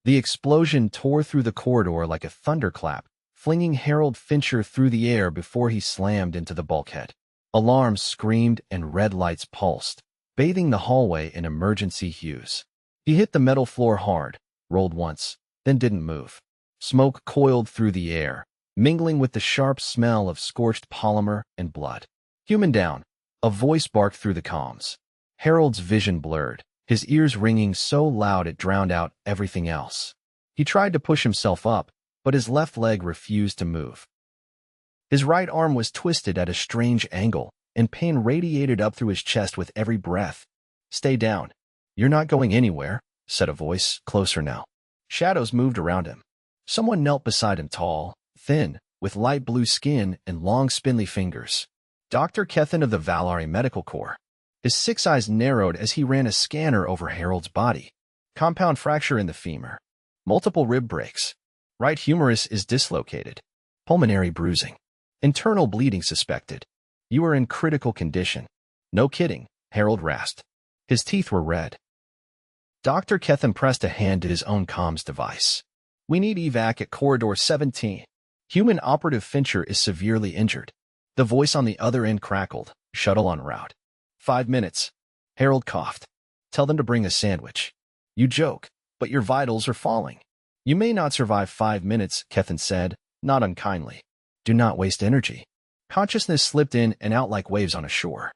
The explosion tore through the corridor like a thunderclap, flinging Harold Fincher through the air before he slammed into the bulkhead. Alarms screamed and red lights pulsed, bathing the hallway in emergency hues. He hit the metal floor hard, rolled once, then didn't move. Smoke coiled through the air, mingling with the sharp smell of scorched polymer and blood. "Human down," a voice barked through the comms. Harold's vision blurred, his ears ringing so loud it drowned out everything else. He tried to push himself up, but his left leg refused to move. His right arm was twisted at a strange angle, and pain radiated up through his chest with every breath. "Stay down. You're not going anywhere," said a voice, closer now. Shadows moved around him. Someone knelt beside him, tall, thin, with light blue skin and long spindly fingers. Dr. Kethen of the Valari Medical Corps. His 6 eyes narrowed as he ran a scanner over Harold's body. Compound fracture in the femur. Multiple rib breaks. Right humerus is dislocated. Pulmonary bruising. Internal bleeding suspected. "You are in critical condition." "No kidding," Harold rasped. His teeth were red. Dr. Kethen pressed a hand to his own comms device. "We need evac at corridor 17. Human operative Fincher is severely injured." The voice on the other end crackled. "Shuttle en route." 5 minutes. Harold coughed. "Tell them to bring a sandwich." "You joke, but your vitals are falling." "You may not survive 5 minutes," Kethen said, not unkindly. "Do not waste energy." Consciousness slipped in and out like waves on a shore.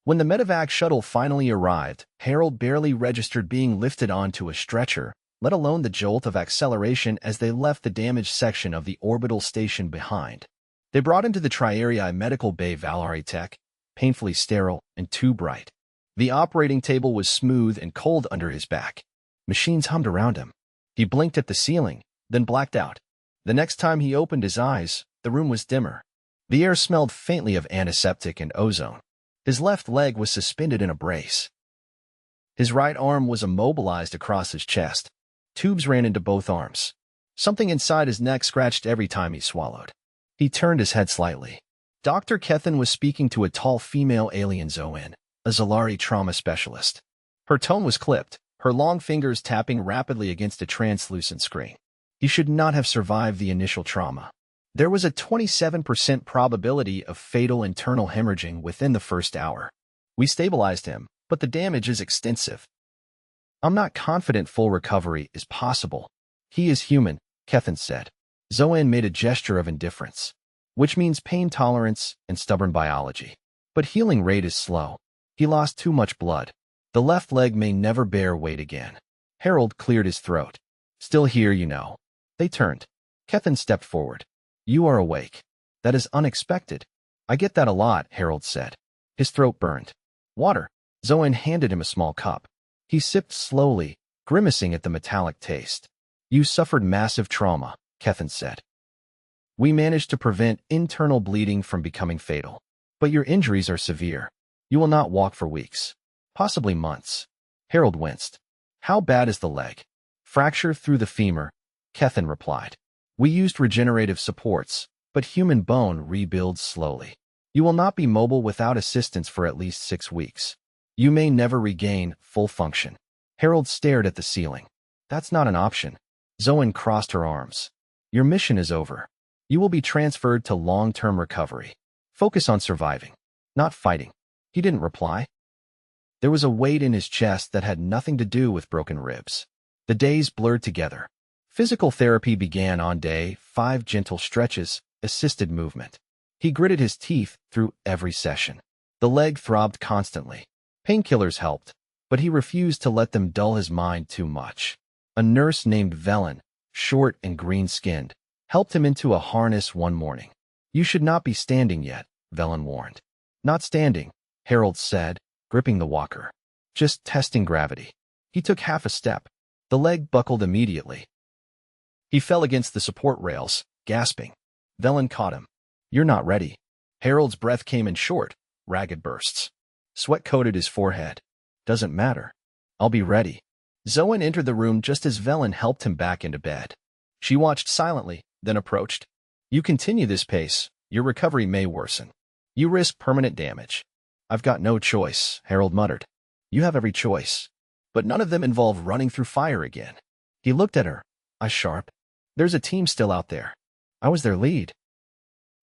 When the medevac shuttle finally arrived, Harold barely registered being lifted onto a stretcher, let alone the jolt of acceleration as they left the damaged section of the orbital station behind. They brought him to the Triarii Medical Bay Valari Tech, painfully sterile and too bright. The operating table was smooth and cold under his back. Machines hummed around him. He blinked at the ceiling, then blacked out. The next time he opened his eyes, the room was dimmer. The air smelled faintly of antiseptic and ozone. His left leg was suspended in a brace. His right arm was immobilized across his chest. Tubes ran into both arms. Something inside his neck scratched every time he swallowed. He turned his head slightly. Dr. Kethen was speaking to a tall female alien Zoan, a Zalari trauma specialist. Her tone was clipped, her long fingers tapping rapidly against a translucent screen. He should not have survived the initial trauma. There was a 27% probability of fatal internal hemorrhaging within the first hour. "We stabilized him, but the damage is extensive. I'm not confident full recovery is possible." "He is human," Kethen said. Zoan made a gesture of indifference, "which means pain tolerance and stubborn biology. But healing rate is slow. He lost too much blood. The left leg may never bear weight again." Harold cleared his throat. "Still here, you know." They turned. Kethen stepped forward. "You are awake. That is unexpected." "I get that a lot," Harold said. His throat burned. "Water." Zoan handed him a small cup. He sipped slowly, grimacing at the metallic taste. "You suffered massive trauma," Kethen said. "We managed to prevent internal bleeding from becoming fatal. But your injuries are severe. You will not walk for weeks, possibly months." Harold winced. "How bad is the leg?" "Fracture through the femur," Kethen replied. "We used regenerative supports, but human bone rebuilds slowly. You will not be mobile without assistance for at least 6 weeks. You may never regain full function." Harold stared at the ceiling. "That's not an option." Zoan crossed her arms. "Your mission is over. You will be transferred to long-term recovery. Focus on surviving, not fighting." He didn't reply. There was a weight in his chest that had nothing to do with broken ribs. The days blurred together. Physical therapy began on day 5, gentle stretches, assisted movement. He gritted his teeth through every session. The leg throbbed constantly. Painkillers helped, but he refused to let them dull his mind too much. A nurse named Velen, short and green-skinned, helped him into a harness one morning. "You should not be standing yet," Velen warned. "Not standing," Harold said, gripping the walker. "Just testing gravity." He took half a step. The leg buckled immediately. He fell against the support rails, gasping. Velen caught him. "You're not ready." Harold's breath came in short, ragged bursts. Sweat coated his forehead. "Doesn't matter. I'll be ready." Zoan entered the room just as Velen helped him back into bed. She watched silently, then approached. "You continue this pace, your recovery may worsen. You risk permanent damage." "I've got no choice," Harold muttered. "You have every choice. But none of them involve running through fire again." He looked at her. Eyes sharp. There's a team still out there. I was their lead.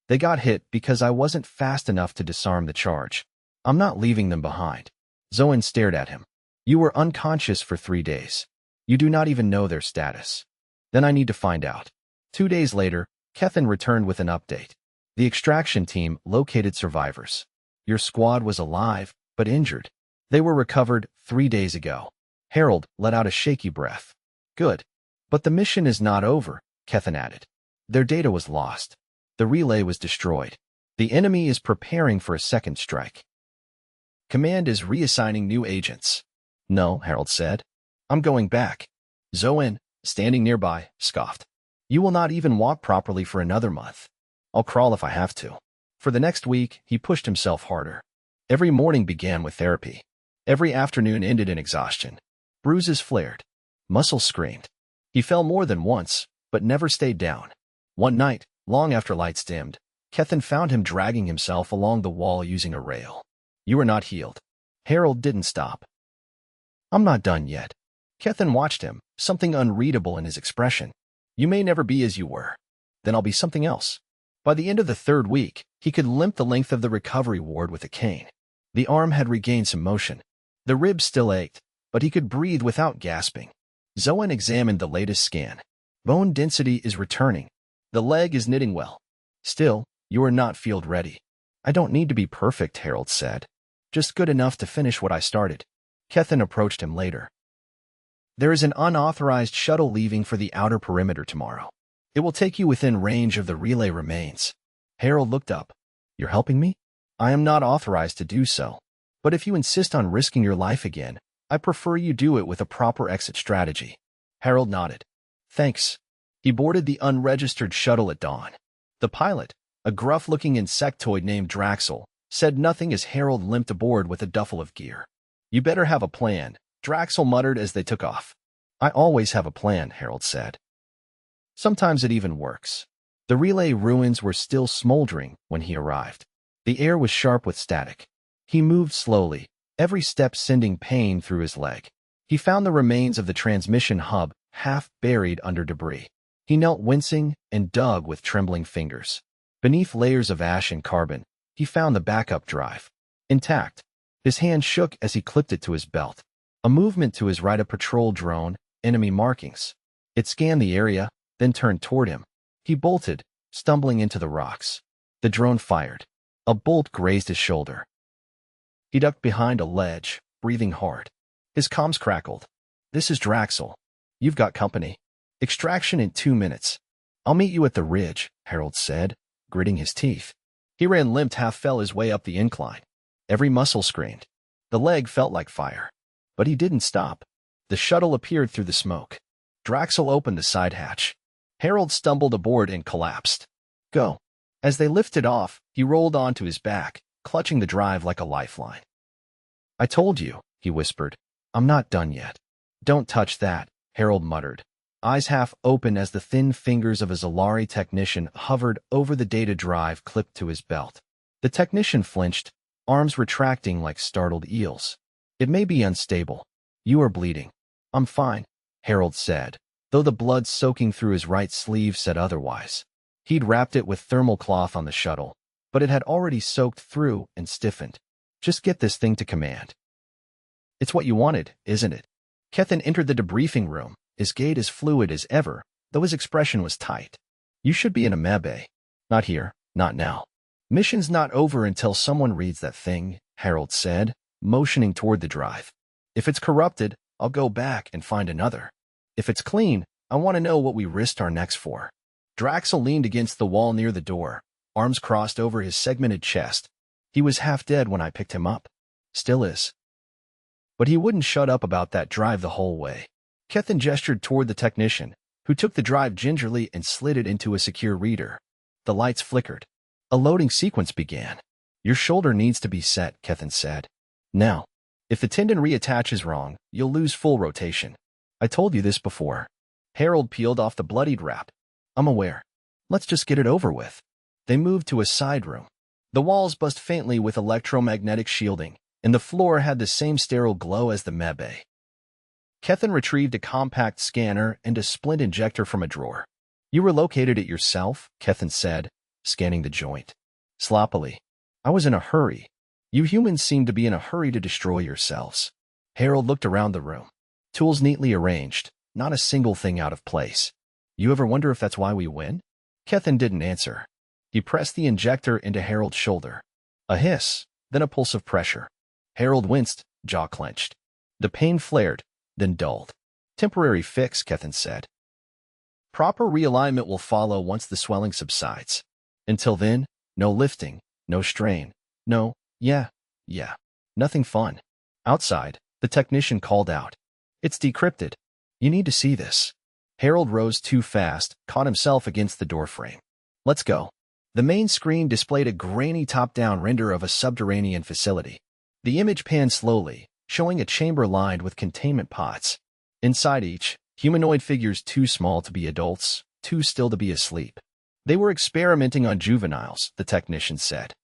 They got hit because I wasn't fast enough to disarm the charge. I'm not leaving them behind. Zoan stared at him. You were unconscious for 3 days. You do not even know their status. Then I need to find out. 2 days later, Kethin returned with an update. The extraction team located survivors. Your squad was alive, but injured. They were recovered 3 days ago. Harold let out a shaky breath. Good. But the mission is not over, Kethin added. Their data was lost. The relay was destroyed. The enemy is preparing for a second strike. Command is reassigning new agents. No, Harold said. I'm going back. Zoan, standing nearby, scoffed. You will not even walk properly for another month. I'll crawl if I have to. For the next week, he pushed himself harder. Every morning began with therapy. Every afternoon ended in exhaustion. Bruises flared. Muscles screamed. He fell more than once, but never stayed down. One night, long after lights dimmed, Kethin found him dragging himself along the wall using a rail. You are not healed. Harold didn't stop. I'm not done yet. Kethin watched him, something unreadable in his expression. You may never be as you were. Then I'll be something else. By the end of the 3rd week, he could limp the length of the recovery ward with a cane. The arm had regained some motion. The ribs still ached, but he could breathe without gasping. Zoan examined the latest scan. Bone density is returning. The leg is knitting well. Still, you are not field ready. I don't need to be perfect, Harold said. Just good enough to finish what I started. Kethin approached him later. There is an unauthorized shuttle leaving for the outer perimeter tomorrow. It will take you within range of the relay remains. Harold looked up. You're helping me? I am not authorized to do so. But if you insist on risking your life again, I prefer you do it with a proper exit strategy. Harold nodded. Thanks. He boarded the unregistered shuttle at dawn. The pilot, a gruff-looking insectoid named Draxel, said nothing as Harold limped aboard with a duffel of gear. You better have a plan, Draxel muttered as they took off. I always have a plan, Harold said. Sometimes it even works. The relay ruins were still smoldering when he arrived. The air was sharp with static. He moved slowly, every step sending pain through his leg. He found the remains of the transmission hub half buried under debris. He knelt wincing and dug with trembling fingers. Beneath layers of ash and carbon, he found the backup drive. Intact. His hand shook as he clipped it to his belt. A movement to his right, a patrol drone, enemy markings. It scanned the area, then turned toward him. He bolted, stumbling into the rocks. The drone fired. A bolt grazed his shoulder. He ducked behind a ledge, breathing hard. His comms crackled. This is Draxel. You've got company. Extraction in 2 minutes. I'll meet you at the ridge, Harold said, gritting his teeth. He ran limped, half fell his way up the incline. Every muscle screamed. The leg felt like fire. But he didn't stop. The shuttle appeared through the smoke. Draxel opened the side hatch. Harold stumbled aboard and collapsed. Go. As they lifted off, he rolled onto his back, clutching the drive like a lifeline. I told you, he whispered. I'm not done yet. Don't touch that, Harold muttered, eyes half open as the thin fingers of a Zalari technician hovered over the data drive clipped to his belt. The technician flinched, arms retracting like startled eels. It may be unstable. You are bleeding. I'm fine, Harold said, though the blood soaking through his right sleeve said otherwise. He'd wrapped it with thermal cloth on the shuttle, but it had already soaked through and stiffened. Just get this thing to command. It's what you wanted, isn't it? Kethin entered the debriefing room, his gait as fluid as ever, though his expression was tight. You should be in a mebe. Not here, not now. Mission's not over until someone reads that thing, Harold said, motioning toward the drive. If it's corrupted, I'll go back and find another. If it's clean, I want to know what we risked our necks for. Draxel leaned against the wall near the door, arms crossed over his segmented chest. He was half dead when I picked him up. Still is. But he wouldn't shut up about that drive the whole way. Kethin gestured toward the technician, who took the drive gingerly and slid it into a secure reader. The lights flickered. A loading sequence began. Your shoulder needs to be set, Kethin said. Now, if the tendon reattaches wrong, you'll lose full rotation. I told you this before. Harold peeled off the bloodied wrap. I'm aware. Let's just get it over with. They moved to a side room. The walls buzzed faintly with electromagnetic shielding, and the floor had the same sterile glow as the mebe. Kethan retrieved a compact scanner and a splint injector from a drawer. You relocated it yourself, Kethan said, scanning the joint. Sloppily. I was in a hurry. You humans seem to be in a hurry to destroy yourselves. Harold looked around the room. Tools neatly arranged, not a single thing out of place. You ever wonder if that's why we win? Kethan didn't answer. He pressed the injector into Harold's shoulder. A hiss, then a pulse of pressure. Harold winced, jaw clenched. The pain flared, then dulled. Temporary fix, Kethan said. Proper realignment will follow once the swelling subsides. Until then, no lifting, no strain, no, yeah, nothing fun. Outside, the technician called out. It's decrypted. You need to see this. Harold rose too fast, caught himself against the doorframe. Let's go. The main screen displayed a grainy top-down render of a subterranean facility. The image panned slowly, showing a chamber lined with containment pods. Inside each, humanoid figures too small to be adults, too still to be asleep. They were experimenting on juveniles, the technician said.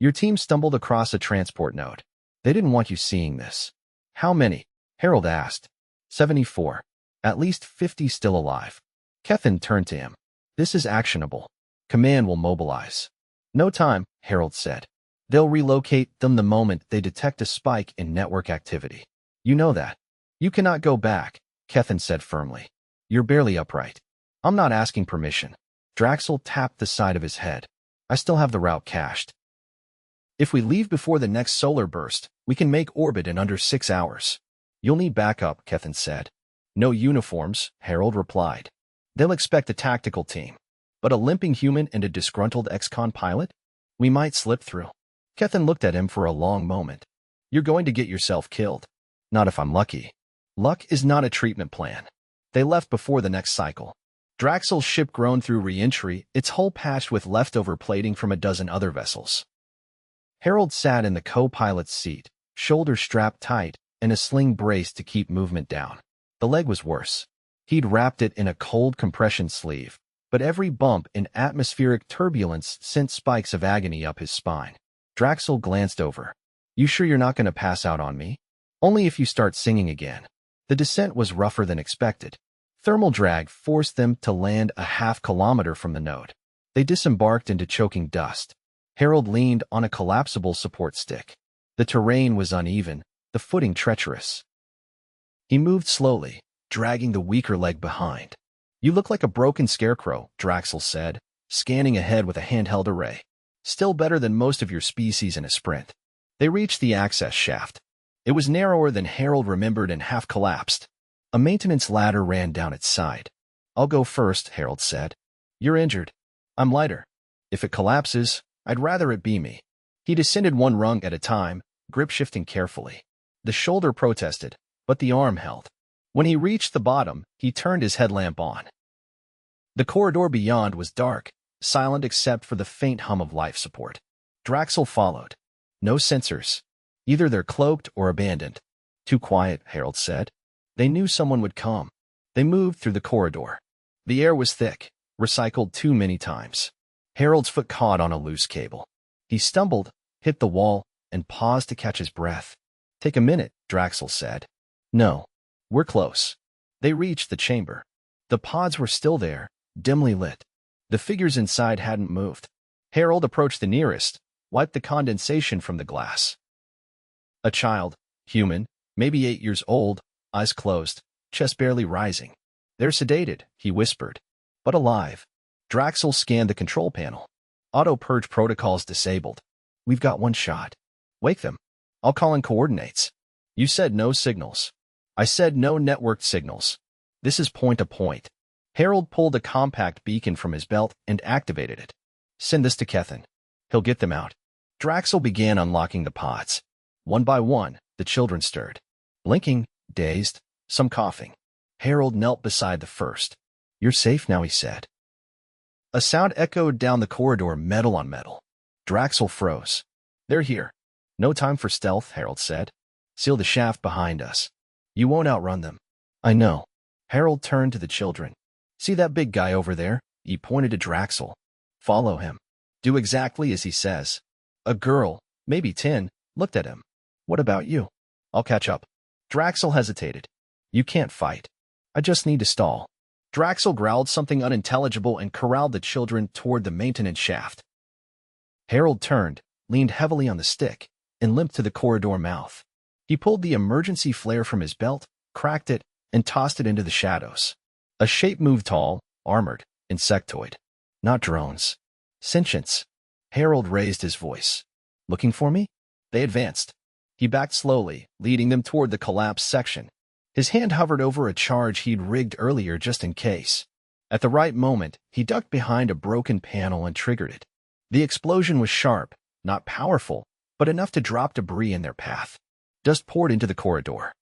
Your team stumbled across a transport node. They didn't want you seeing this. How many? Harold asked. 74. At least 50 still alive. Kethan turned to him. This is actionable. Command will mobilize. No time, Harold said. They'll relocate them the moment they detect a spike in network activity. You know that. You cannot go back, Kethan said firmly. You're barely upright. I'm not asking permission. Draxel tapped the side of his head. I still have the route cached. If we leave before the next solar burst, we can make orbit in under 6 hours. You'll need backup, Kethan said. No uniforms, Harold replied. They'll expect a tactical team. But a limping human and a disgruntled ex-con pilot? We might slip through. Kethan looked at him for a long moment. You're going to get yourself killed. Not if I'm lucky. Luck is not a treatment plan. They left before the next cycle. Draxel's ship groaned through re-entry, its hull patched with leftover plating from a dozen other vessels. Harold sat in the co-pilot's seat, shoulders strapped tight, and a sling braced to keep movement down. The leg was worse. He'd wrapped it in a cold compression sleeve, but every bump in atmospheric turbulence sent spikes of agony up his spine. Draxel glanced over. You sure you're not going to pass out on me? Only if you start singing again. The descent was rougher than expected. Thermal drag forced them to land a half-kilometer from the node. They disembarked into choking dust. Harold leaned on a collapsible support stick. The terrain was uneven, the footing treacherous. He moved slowly, dragging the weaker leg behind. You look like a broken scarecrow, Draxel said, scanning ahead with a handheld array. Still better than most of your species in a sprint. They reached the access shaft. It was narrower than Harold remembered and half collapsed. A maintenance ladder ran down its side. I'll go first, Harold said. You're injured. I'm lighter. If it collapses, I'd rather it be me. He descended one rung at a time, grip shifting carefully. The shoulder protested, but the arm held. When he reached the bottom, he turned his headlamp on. The corridor beyond was dark, silent except for the faint hum of life support. Draxel followed. No sensors. Either they're cloaked or abandoned. Too quiet, Harold said. They knew someone would come. They moved through the corridor. The air was thick, recycled too many times. Harold's foot caught on a loose cable. He stumbled, hit the wall, and paused to catch his breath. Take a minute, Draxel said. No. We're close. They reached the chamber. The pods were still there, dimly lit. The figures inside hadn't moved. Harold approached the nearest, wiped the condensation from the glass. A child, human, maybe 8 years old, eyes closed, chest barely rising. They're sedated, he whispered. But alive. Draxel scanned the control panel. Auto-purge protocols disabled. We've got one shot. Wake them. I'll call in coordinates. You said no signals. I said no networked signals. This is point-to-point. Harold pulled a compact beacon from his belt and activated it. Send this to Kethan. He'll get them out. Draxel began unlocking the pods. One by one, the children stirred. Blinking, dazed, some coughing. Harold knelt beside the first. You're safe now, he said. A sound echoed down the corridor, metal on metal. Draxel froze. They're here. No time for stealth, Harold said. Seal the shaft behind us. You won't outrun them. I know. Harold turned to the children. See that big guy over there? He pointed to Draxel. Follow him. Do exactly as he says. A girl, maybe 10, looked at him. What about you? I'll catch up. Draxel hesitated. You can't fight. I just need to stall. Draxel growled something unintelligible and corralled the children toward the maintenance shaft. Harold turned, leaned heavily on the stick, and limped to the corridor mouth. He pulled the emergency flare from his belt, cracked it, and tossed it into the shadows. A shape moved tall, armored, insectoid. Not drones. Sentients. Harold raised his voice. Looking for me? They advanced. He backed slowly, leading them toward the collapsed section. His hand hovered over a charge he'd rigged earlier just in case. At the right moment, he ducked behind a broken panel and triggered it. The explosion was sharp, not powerful, but enough to drop debris in their path. Dust poured into the corridor.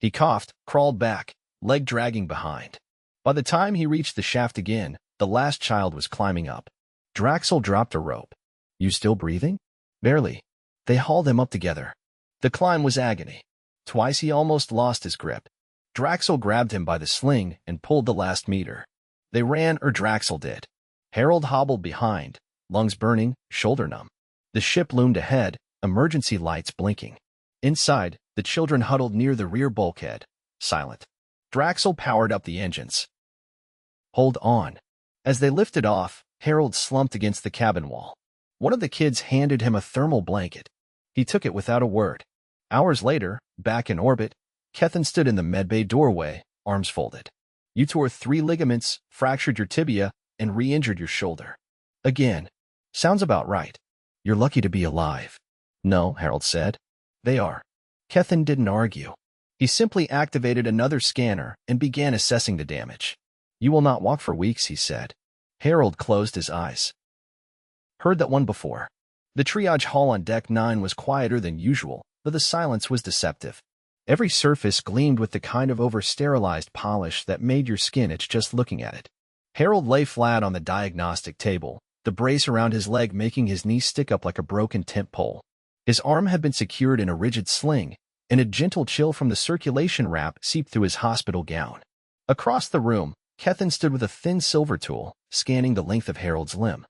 He coughed, crawled back, leg dragging behind. By the time he reached the shaft again, the last child was climbing up. Draxel dropped a rope. You still breathing? Barely. They hauled him up together. The climb was agony. Twice he almost lost his grip. Draxel grabbed him by the sling and pulled the last meter. They ran, or Draxel did. Harold hobbled behind, lungs burning, shoulder numb. The ship loomed ahead, emergency lights blinking. Inside, the children huddled near the rear bulkhead, silent. Draxel powered up the engines. Hold on. As they lifted off, Harold slumped against the cabin wall. One of the kids handed him a thermal blanket. He took it without a word. Hours later, back in orbit, Kethin stood in the medbay doorway, arms folded. You tore 3 ligaments, fractured your tibia, and re-injured your shoulder. Again. Sounds about right. You're lucky to be alive. No, Harold said. They are. Kethin didn't argue. He simply activated another scanner and began assessing the damage. You will not walk for weeks, he said. Harold closed his eyes. Heard that one before. The triage hall on Deck 9 was quieter than usual, but the silence was deceptive. Every surface gleamed with the kind of over-sterilized polish that made your skin itch just looking at it. Harold lay flat on the diagnostic table, the brace around his leg making his knee stick up like a broken tent pole. His arm had been secured in a rigid sling, and a gentle chill from the circulation wrap seeped through his hospital gown. Across the room, Kethin stood with a thin silver tool, scanning the length of Harold's limb.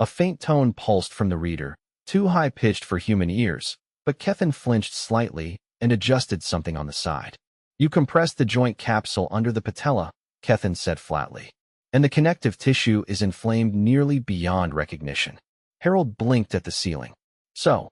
A faint tone pulsed from the reader, too high-pitched for human ears, but Kethin flinched slightly and adjusted something on the side. You compressed the joint capsule under the patella, Kethin said flatly, and the connective tissue is inflamed nearly beyond recognition. Harold blinked at the ceiling. So,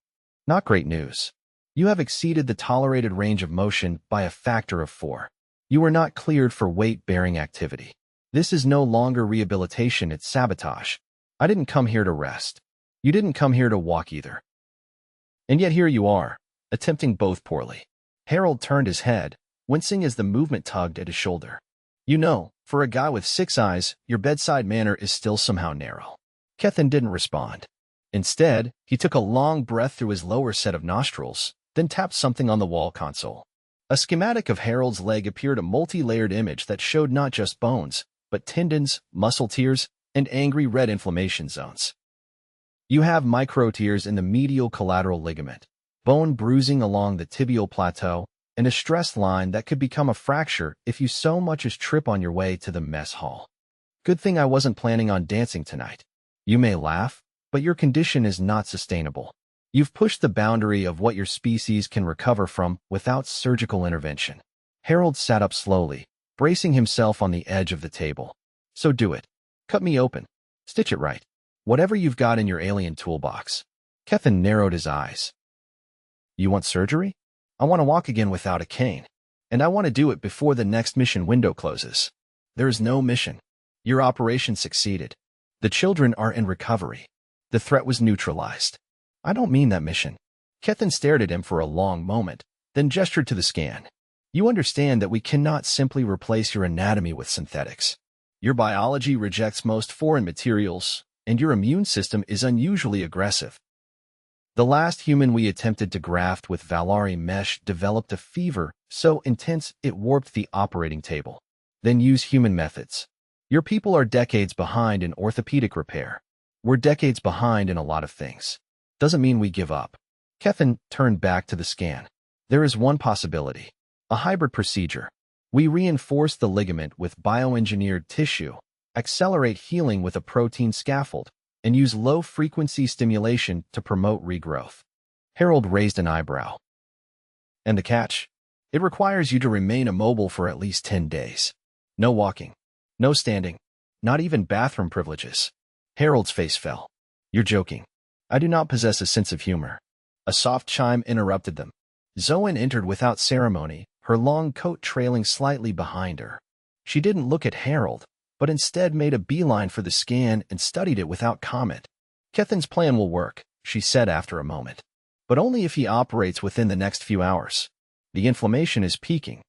not great news. You have exceeded the tolerated range of motion by a factor of 4. You are not cleared for weight-bearing activity. This is no longer rehabilitation, it's sabotage. I didn't come here to rest. You didn't come here to walk either. And yet here you are, attempting both poorly. Harold turned his head, wincing as the movement tugged at his shoulder. You know, for a guy with 6 eyes, your bedside manner is still somehow narrow. Kethin didn't respond. Instead, he took a long breath through his lower set of nostrils, then tapped something on the wall console. A schematic of Harold's leg appeared, a multi-layered image that showed not just bones, but tendons, muscle tears, and angry red inflammation zones. You have micro tears in the medial collateral ligament, bone bruising along the tibial plateau, and a stress line that could become a fracture if you so much as trip on your way to the mess hall. Good thing I wasn't planning on dancing tonight. You may laugh, but your condition is not sustainable. You've pushed the boundary of what your species can recover from without surgical intervention. Harold sat up slowly, bracing himself on the edge of the table. So do it. Cut me open. Stitch it right. Whatever you've got in your alien toolbox. Kethin narrowed his eyes. You want surgery? I want to walk again without a cane. And I want to do it before the next mission window closes. There is no mission. Your operation succeeded. The children are in recovery. The threat was neutralized. I don't mean that mission. Kethin stared at him for a long moment, then gestured to the scan. You understand that we cannot simply replace your anatomy with synthetics. Your biology rejects most foreign materials, and your immune system is unusually aggressive. The last human we attempted to graft with Valari mesh developed a fever so intense it warped the operating table. Then use human methods. Your people are decades behind in orthopedic repair. We're decades behind in a lot of things. Doesn't mean we give up. Kethin turned back to the scan. There is one possibility. A hybrid procedure. We reinforce the ligament with bioengineered tissue, accelerate healing with a protein scaffold, and use low-frequency stimulation to promote regrowth. Harold raised an eyebrow. And the catch? It requires you to remain immobile for at least 10 days. No walking. No standing. Not even bathroom privileges. Harold's face fell. You're joking. I do not possess a sense of humor. A soft chime interrupted them. Zoe entered without ceremony, her long coat trailing slightly behind her. She didn't look at Harold, but instead made a beeline for the scan and studied it without comment. Kethen's plan will work, she said after a moment. But only if he operates within the next few hours. The inflammation is peaking.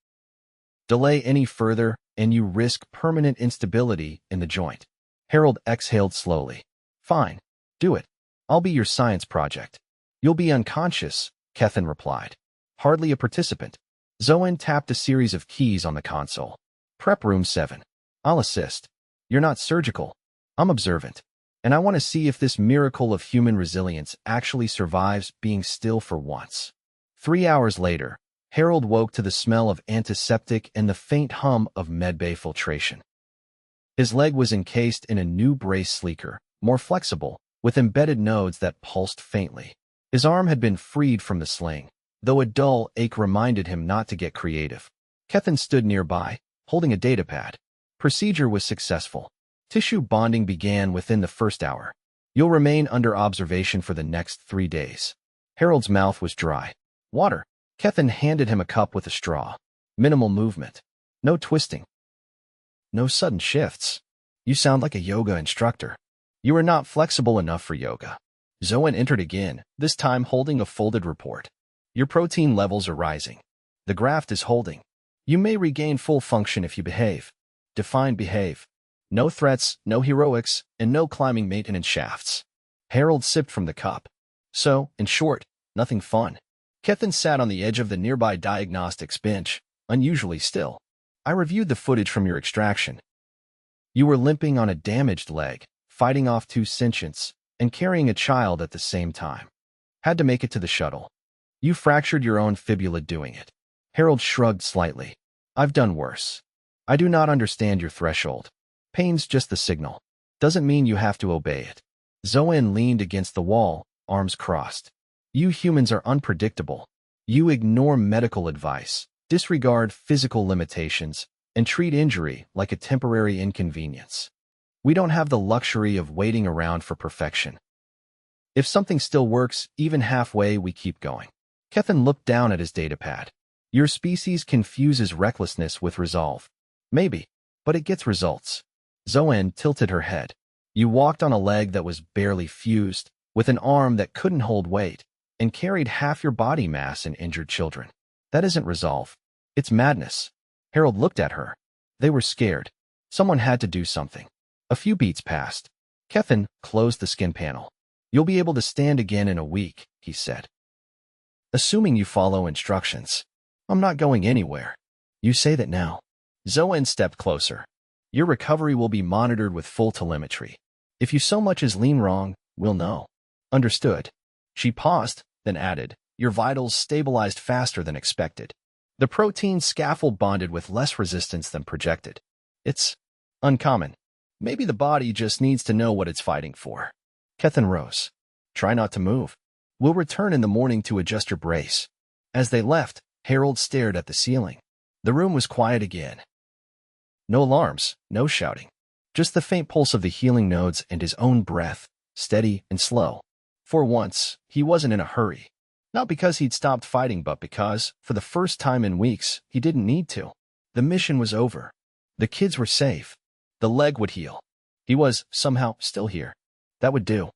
Delay any further, and you risk permanent instability in the joint. Harold exhaled slowly. Fine. Do it. I'll be your science project. You'll be unconscious, Kethen replied. Hardly a participant. Zoen tapped a series of keys on the console. Prep room 7. I'll assist. You're not surgical. I'm observant. And I want to see if this miracle of human resilience actually survives being still for once. 3 hours later, Harold woke to the smell of antiseptic and the faint hum of medbay filtration. His leg was encased in a new brace, sleeker, more flexible, with embedded nodes that pulsed faintly. His arm had been freed from the sling, though a dull ache reminded him not to get creative. Kethen stood nearby, holding a datapad. Procedure was successful. Tissue bonding began within the first hour. You'll remain under observation for the next 3 days. Harold's mouth was dry. Water. Kethen handed him a cup with a straw. Minimal movement. No twisting. No sudden shifts. You sound like a yoga instructor. You are not flexible enough for yoga. Zoen entered again, this time holding a folded report. Your protein levels are rising. The graft is holding. You may regain full function if you behave. Define behave. No threats, no heroics, and no climbing maintenance shafts. Harold sipped from the cup. So, in short, nothing fun. Kethen sat on the edge of the nearby diagnostics bench, unusually still. I reviewed the footage from your extraction. You were limping on a damaged leg, fighting off 2 sentients, and carrying a child at the same time. Had to make it to the shuttle. You fractured your own fibula doing it. Harold shrugged slightly. I've done worse. I do not understand your threshold. Pain's just the signal. Doesn't mean you have to obey it. Zoen leaned against the wall, arms crossed. You humans are unpredictable. You ignore medical advice, disregard physical limitations, and treat injury like a temporary inconvenience. We don't have the luxury of waiting around for perfection. If something still works, even halfway, we keep going. Kethen looked down at his datapad. Your species confuses recklessness with resolve. Maybe, but it gets results. Zoen tilted her head. You walked on a leg that was barely fused, with an arm that couldn't hold weight, and carried half your body mass in injured children. That isn't resolve. It's madness. Harold looked at her. They were scared. Someone had to do something. A few beats passed. Kethen closed the skin panel. You'll be able to stand again in a week, he said. Assuming you follow instructions. I'm not going anywhere. You say that now. Zoen stepped closer. Your recovery will be monitored with full telemetry. If you so much as lean wrong, we'll know. Understood. She paused, then added, your vitals stabilized faster than expected. The protein scaffold bonded with less resistance than projected. It's uncommon. Maybe the body just needs to know what it's fighting for. Kethen rose. Try not to move. We'll return in the morning to adjust your brace. As they left, Harold stared at the ceiling. The room was quiet again. No alarms, no shouting. Just the faint pulse of the healing nodes and his own breath, steady and slow. For once, he wasn't in a hurry. Not because he'd stopped fighting, but because, for the first time in weeks, he didn't need to. The mission was over. The kids were safe. The leg would heal. He was, somehow, still here. That would do.